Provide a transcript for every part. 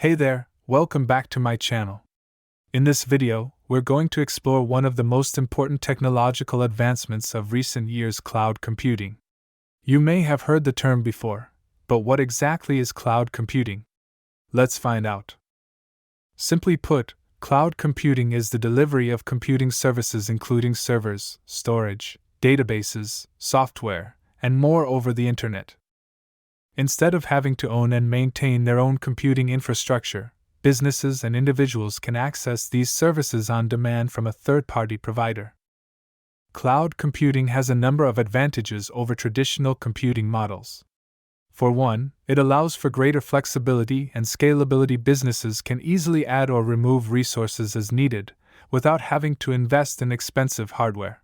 Hey there, welcome back to my channel. In this video, we're going to explore one of the most important technological advancements of recent years: cloud computing. You may have heard the term before, but what exactly is cloud computing? Let's find out. Simply put, cloud computing is the delivery of computing services including servers, storage, databases, software, and more over the internet. Instead of having to own and maintain their own computing infrastructure, businesses and individuals can access these services on demand from a third-party provider. Cloud computing has a number of advantages over traditional computing models. For one, it allows for greater flexibility and scalability. Businesses can easily add or remove resources as needed, without having to invest in expensive hardware.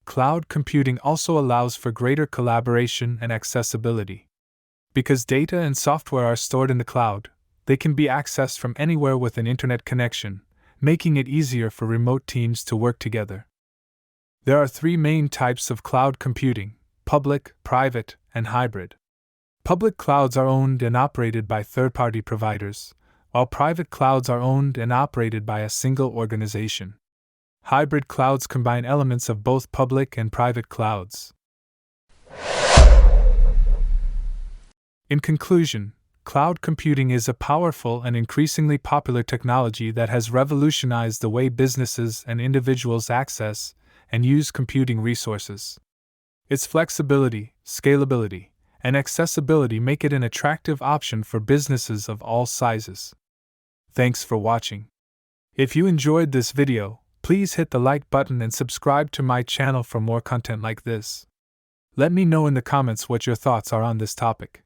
Cloud computing also allows for greater collaboration and accessibility. Because data and software are stored in the cloud, they can be accessed from anywhere with an internet connection, making it easier for remote teams to work together. There are three main types of cloud computing: public, private, and hybrid. Public clouds are owned and operated by third-party providers, while private clouds are owned and operated by a single organization. Hybrid clouds combine elements of both public and private clouds. In conclusion, cloud computing is a powerful and increasingly popular technology that has revolutionized the way businesses and individuals access and use computing resources. Its flexibility, scalability, and accessibility make it an attractive option for businesses of all sizes. Thanks for watching. If you enjoyed this video, please hit the like button and subscribe to my channel for more content like this. Let me know in the comments what your thoughts are on this topic.